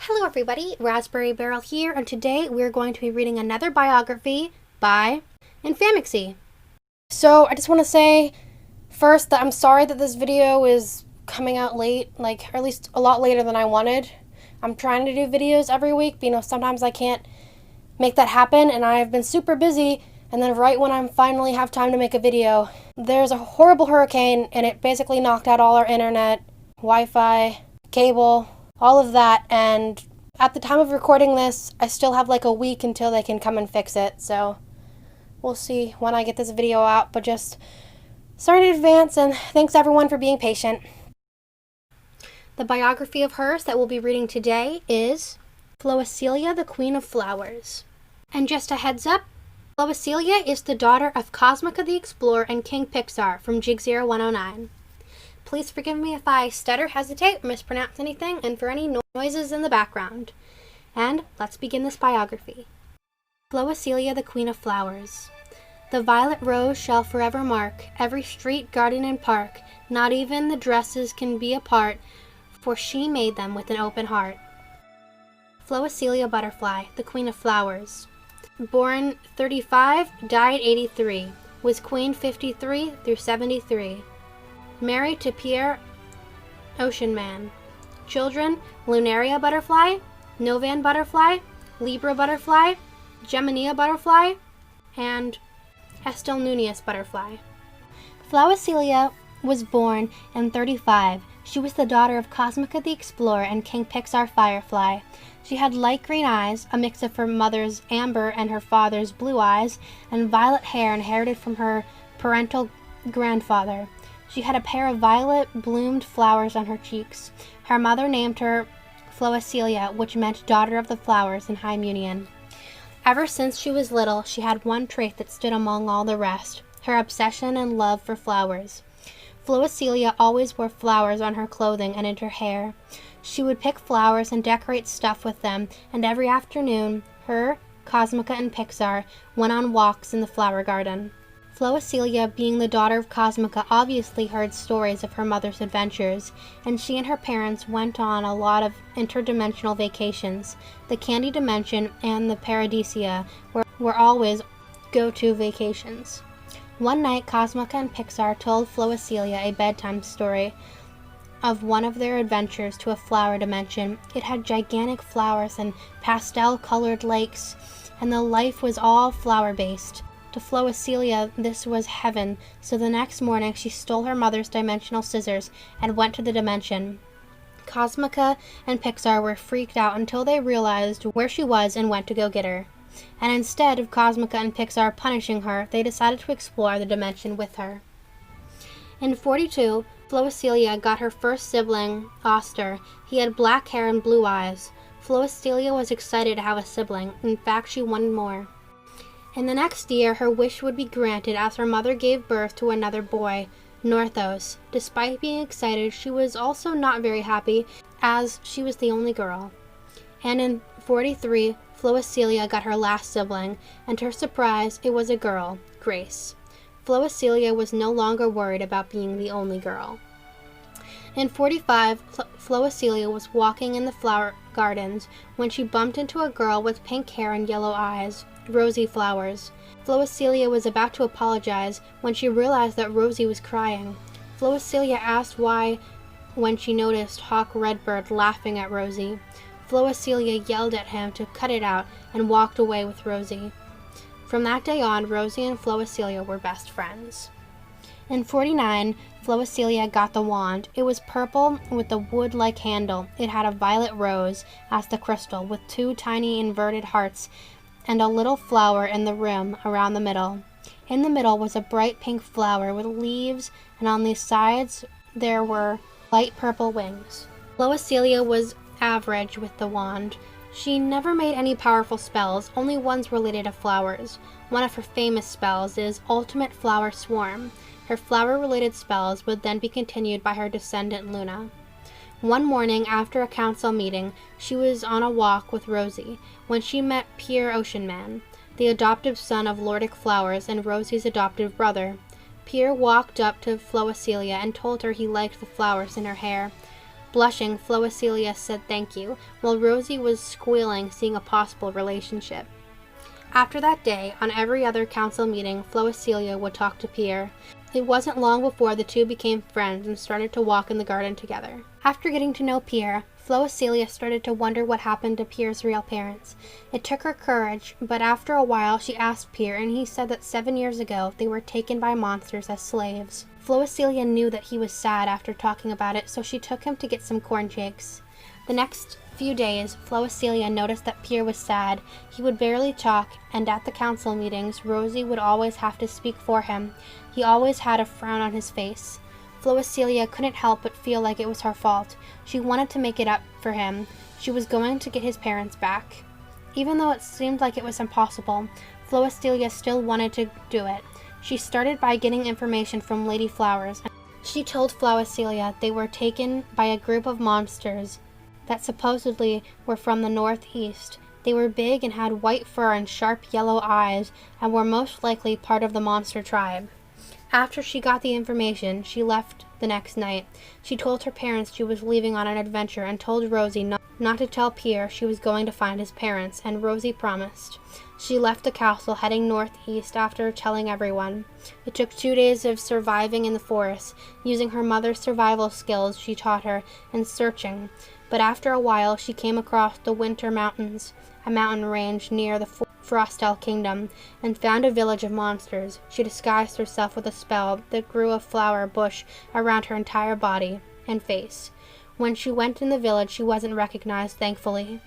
Hello everybody, Raspberry Barrel here, and today we're going to be reading another biography by Infaminxy. So I just want to say first that I'm sorry that this video is coming out late, or at least a lot later than I wanted. I'm trying to do videos every week, but sometimes I can't make that happen, and I've been super busy, and then right when I finally have time to make a video, there's a horrible hurricane, and it basically knocked out all our internet, Wi-Fi, cable, all of that, and at the time of recording this, I still have a week until they can come and fix it, so we'll see when I get this video out, but just sorry in advance, and thanks everyone for being patient. The biography of hers that we'll be reading today is Flowacelia, the Queen of Flowers. And just a heads up, Flowacelia is the daughter of Cosmica the Explorer and King Pixar from Jig 109. Please forgive me if I stutter, hesitate, or mispronounce anything, and for any noises in the background. And let's begin this biography. Flowacelia, the Queen of Flowers. The violet rose shall forever mark every street, garden, and park. Not even the dresses can be apart, for she made them with an open heart. Flowacelia Butterfly, the Queen of Flowers. Born 35, died 83. Was Queen 53 through 73. Married to Pierre Ocean Man. Children: Lunaria Butterfly, Novan Butterfly, Libra Butterfly, Geminia Butterfly, and Estelnunius Butterfly. Flowacelia was born in 35. She was the daughter of Cosmica the Explorer and King Pixar Firefly. She had light green eyes, a mix of her mother's amber and her father's blue eyes, and violet hair inherited from her parental grandfather. She had a pair of violet-bloomed flowers on her cheeks. Her mother named her Flowacelia, which meant daughter of the flowers in Mewni. Ever since she was little, she had one trait that stood among all the rest: her obsession and love for flowers. Flowacelia always wore flowers on her clothing and in her hair. She would pick flowers and decorate stuff with them, and every afternoon, her, Cosmica, and Pixar went on walks in the flower garden. Flowacelia, being the daughter of Cosmica, obviously heard stories of her mother's adventures, and she and her parents went on a lot of interdimensional vacations. The Candy Dimension and the Paradisia were always go-to vacations. One night, Cosmica and Pixar told Flowacelia a bedtime story of one of their adventures to a flower dimension. It had gigantic flowers and pastel-colored lakes, and the life was all flower-based. To Flowacelia, this was heaven, so the next morning she stole her mother's dimensional scissors and went to the dimension. Cosmica and Pixar were freaked out until they realized where she was and went to go get her. And instead of Cosmica and Pixar punishing her, they decided to explore the dimension with her. In 42, Flowacelia got her first sibling, Oster. He had black hair and blue eyes. Flowacelia was excited to have a sibling. In fact, she wanted more. In the next year, her wish would be granted as her mother gave birth to another boy, Northos. Despite being excited, she was also not very happy, as she was the only girl. And in 43, Flowacelia got her last sibling, and to her surprise, it was a girl, Grace. Flowacelia was no longer worried about being the only girl. In 45, Flowacelia was walking in the flower gardens when she bumped into a girl with pink hair and yellow eyes, Rosie Flowers. Flowacelia was about to apologize when she realized that Rosie was crying. Flowacelia asked why when she noticed Hawk Redbird laughing at Rosie. Flowacelia yelled at him to cut it out and walked away with Rosie. From that day on, Rosie and Flowacelia were best friends. In 49, Flowacelia got the wand. It was purple with a wood-like handle. It had a violet rose as the crystal, with two tiny inverted hearts and a little flower in the rim around the middle. In the middle was a bright pink flower with leaves, and on the sides there were light purple wings. Flowacelia was average with the wand. She never made any powerful spells, only ones related to flowers. One of her famous spells is Ultimate Flower Swarm. Her flower-related spells would then be continued by her descendant Luna. One morning after a council meeting, she was on a walk with Rosie when she met Pierre Ocean Man, the adoptive son of Lordic Flowers and Rosie's adoptive brother. Pierre walked up to Flowacelia and told her he liked the flowers in her hair. Blushing, Flowacelia said thank you, while Rosie was squealing, seeing a possible relationship. After that day, on every other council meeting, Flowacelia would talk to Pierre. It wasn't long before the two became friends and started to walk in the garden together. After getting to know Pierre, Flowacelia started to wonder what happened to Pierre's real parents. It took her courage, but after a while she asked Pierre, and he said that 7 years ago they were taken by monsters as slaves. Flowacelia knew that he was sad after talking about it, so she took him to get some corn cakes. The next few days, Flowacelia noticed that Pierre was sad. He would barely talk, and at the council meetings, Rosie would always have to speak for him. He always had a frown on his face. Flowacelia couldn't help but feel like it was her fault. She wanted to make it up for him. She was going to get his parents back. Even though it seemed like it was impossible, Flowacelia still wanted to do it. She started by getting information from Lady Flowers. She told Flowacelia they were taken by a group of monsters that supposedly were from the northeast. They were big and had white fur and sharp yellow eyes, and were most likely part of the monster tribe. After she got the information, she left the next night. She told her parents she was leaving on an adventure and told Rosie not to tell Pierre she was going to find his parents, and Rosie promised. She left the castle, heading northeast after telling everyone. It took 2 days of surviving in the forest, using her mother's survival skills she taught her, and searching. But after a while, she came across the Winter Mountains, a mountain range near the Frostel Kingdom, and found a village of monsters. She disguised herself with a spell that grew a flower bush around her entire body and face. When she went in the village, she wasn't recognized, thankfully.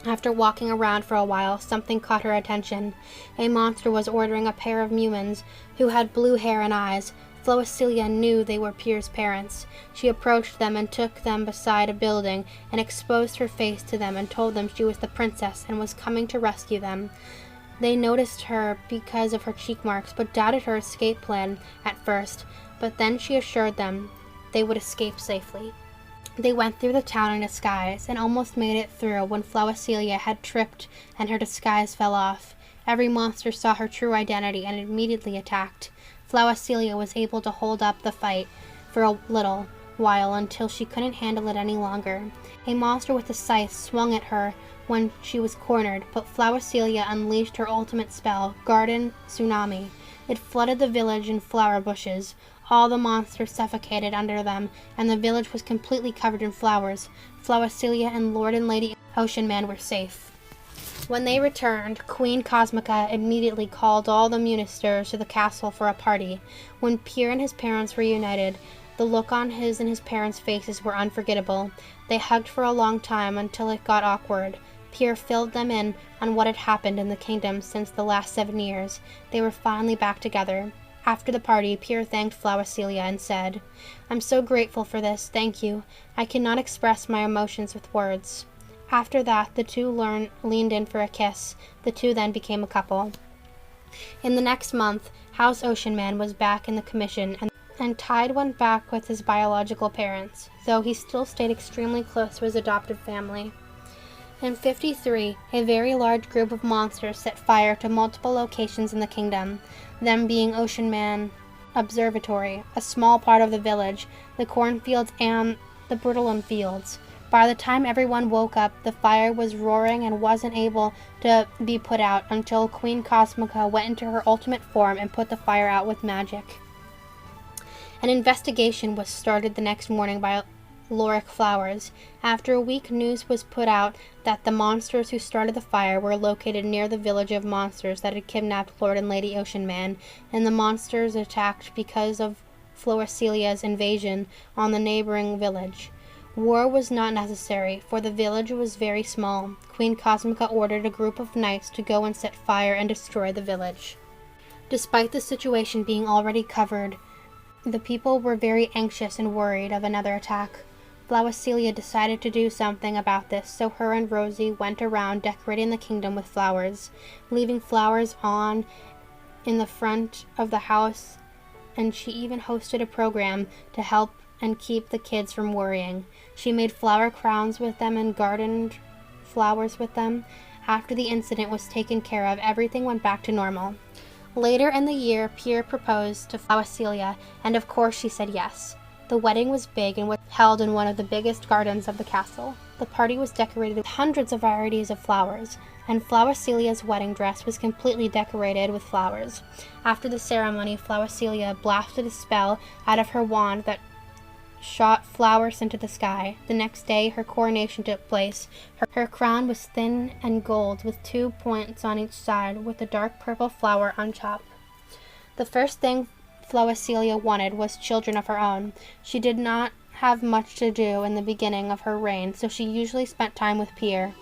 After walking around for a while, something caught her attention. A monster was ordering a pair of Mewnis who had blue hair and eyes. Flowacelia knew they were Pierre's parents. She approached them and took them beside a building and exposed her face to them and told them she was the princess and was coming to rescue them. They noticed her because of her cheek marks, but doubted her escape plan at first, but then she assured them they would escape safely. They went through the town in disguise and almost made it through when Flowacelia had tripped and her disguise fell off. Every monster saw her true identity and immediately attacked. Flowacelia was able to hold up the fight for a little while until she couldn't handle it any longer. A monster with a scythe swung at her when she was cornered, but Flowacelia unleashed her ultimate spell, Garden Tsunami. It flooded the village in flower bushes. All the monsters suffocated under them, and the village was completely covered in flowers. Flowacelia and Lord and Lady Ocean Man were safe. When they returned, Queen Cosmica immediately called all the ministers to the castle for a party. When Pierre and his parents reunited, the look on his and his parents' faces were unforgettable. They hugged for a long time until it got awkward. Pierre filled them in on what had happened in the kingdom since the last 7 years. They were finally back together. After the party, Pierre thanked Flowacelia and said, "I'm so grateful for this, thank you. I cannot express my emotions with words." After that, the two leaned in for a kiss. The two then became a couple. In the next month, House Ocean Man was back in the commission, and Tide went back with his biological parents, though he still stayed extremely close to his adopted family. In 53, a very large group of monsters set fire to multiple locations in the kingdom, them being Ocean Man Observatory, a small part of the village, the cornfields, and the Brittlum Fields. By the time everyone woke up, the fire was roaring and wasn't able to be put out until Queen Cosmica went into her ultimate form and put the fire out with magic. An investigation was started the next morning by Loric Flowers. After a week, news was put out that the monsters who started the fire were located near the village of monsters that had kidnapped Lord and Lady Ocean Man, and the monsters attacked because of Flowacelia's invasion on the neighboring village. War was not necessary, for the village was very small. Queen Cosmica ordered a group of knights to go and set fire and destroy the village. Despite the situation being already covered, the people were very anxious and worried of another attack. Flowacelia decided to do something about this, so her and Rosie went around decorating the kingdom with flowers, leaving flowers on in the front of the house, and she even hosted a program to help and keep the kids from worrying. She made flower crowns with them and gardened flowers with them. After the incident was taken care of, everything went back to normal. Later in the year, Pierre proposed to Flowacelia, and of course she said yes. The wedding was big and was held in one of the biggest gardens of the castle. The party was decorated with hundreds of varieties of flowers, and Flowacelia's wedding dress was completely decorated with flowers. After the ceremony, Flowacelia blasted a spell out of her wand that shot flowers into the sky. The next day, her coronation took place. Her crown was thin and gold, with 2 points on each side, with a dark purple flower on top. The first thing Flowacelia wanted was children of her own. She did not have much to do in the beginning of her reign, so she usually spent time with Pierre.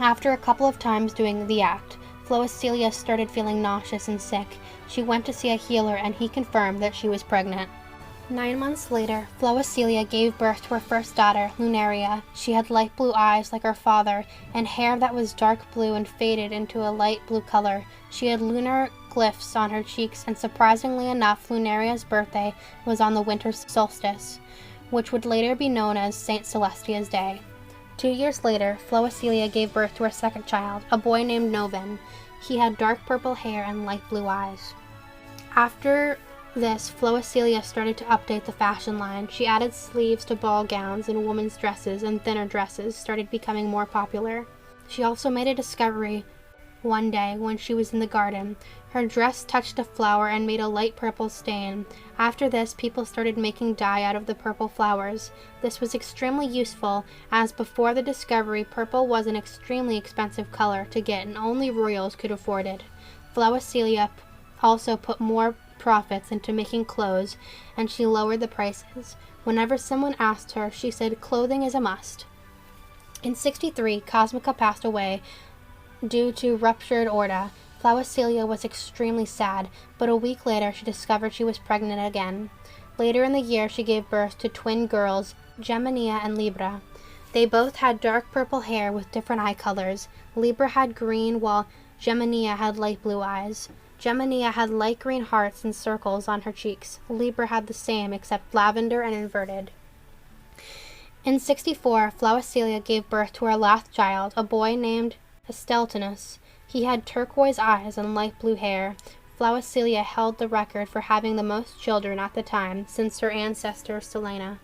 After a couple of times doing the act, Flowacelia started feeling nauseous and sick. She went to see a healer, and he confirmed that she was pregnant. 9 months later, Flowacelia gave birth to her first daughter, Lunaria. She had light blue eyes like her father, and hair that was dark blue and faded into a light blue color. She had lunar glyphs on her cheeks, and surprisingly enough, Lunaria's birthday was on the winter solstice, which would later be known as Saint Celestia's Day. 2 years later, Flowacelia gave birth to her second child, a boy named Novin. He had dark purple hair and light blue eyes. After this, Flowacelia started to update the fashion line. She added sleeves to ball gowns, and women's dresses and thinner dresses started becoming more popular. She also made a discovery one day when she was in the garden. Her dress touched a flower and made a light purple stain. After this, people started making dye out of the purple flowers. This was extremely useful, as before the discovery, purple was an extremely expensive color to get and only royals could afford it. Flowacelia also put more profits into making clothes, and she lowered the prices. Whenever someone asked her, she said clothing is a must. In 63, Cosmica passed away due to ruptured aorta. Flowacelia was extremely sad, but a week later she discovered she was pregnant again. Later in the year, she gave birth to twin girls, Gemania and Libra. They both had dark purple hair with different eye colors. Libra had green, while Gemania had light blue eyes. Gemania had light green hearts and circles on her cheeks. Libra had the same, except lavender and inverted. In 64, Flowacelia gave birth to her last child, a boy named Esteltinus. He had turquoise eyes and light blue hair. Flowacelia held the record for having the most children at the time, since her ancestor Selena.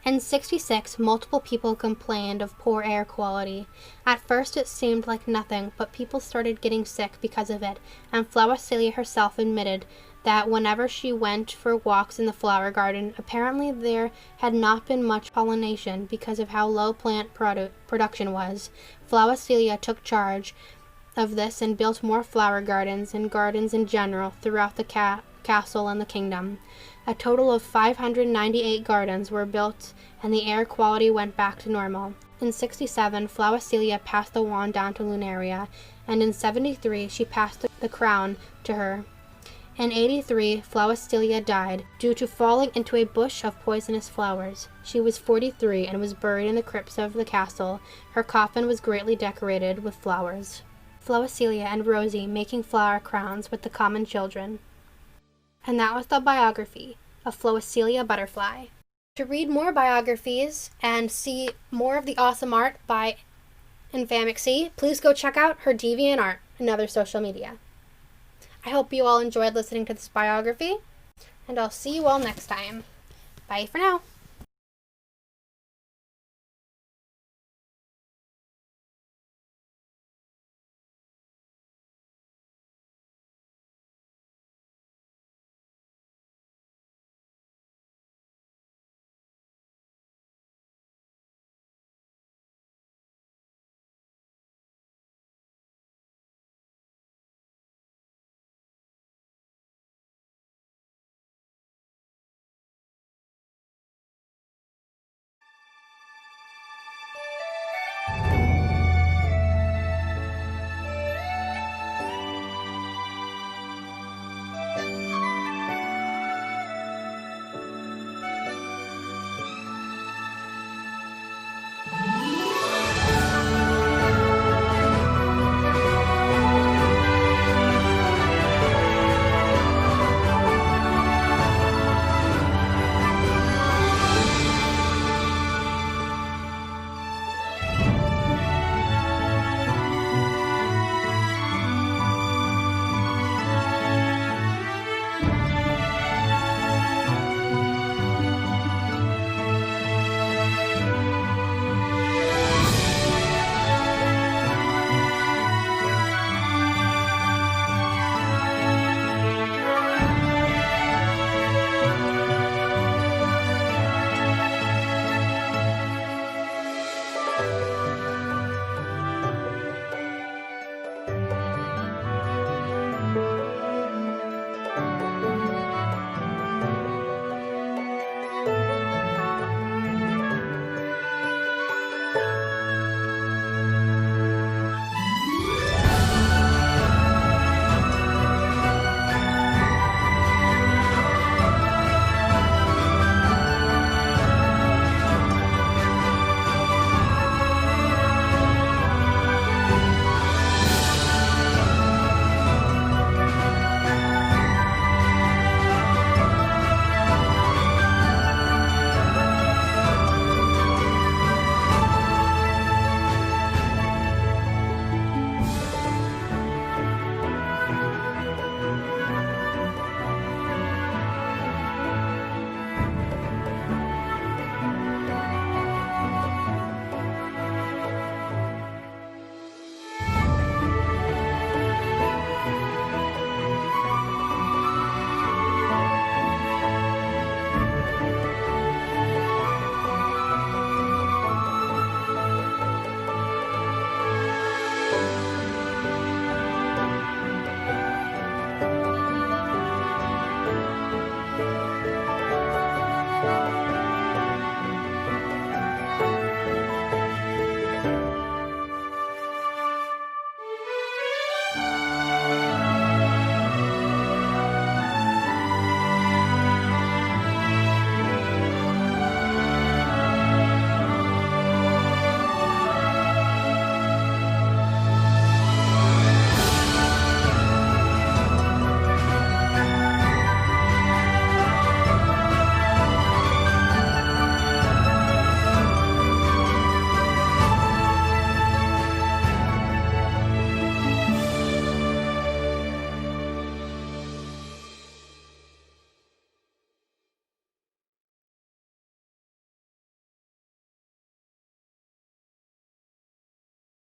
In 66, multiple people complained of poor air quality. At first it seemed like nothing, but people started getting sick because of it, and Flowacelia herself admitted that whenever she went for walks in the flower garden, apparently there had not been much pollination because of how low plant production was. Flowacelia took charge of this and built more flower gardens and gardens in general throughout the castle and the kingdom. A total of 598 gardens were built, and the air quality went back to normal. In 67, Flowacelia passed the wand down to Lunaria, and in 73, she passed the crown to her. In 83, Flowacelia died due to falling into a bush of poisonous flowers. She was 43 and was buried in the crypts of the castle. Her coffin was greatly decorated with flowers. Flowacelia and Rosie making flower crowns with the common children. And that was the biography of Flowacelia Butterfly. To read more biographies and see more of the awesome art by Infaminxy, please go check out her DeviantArt and other social media. I hope you all enjoyed listening to this biography, and I'll see you all next time. Bye for now.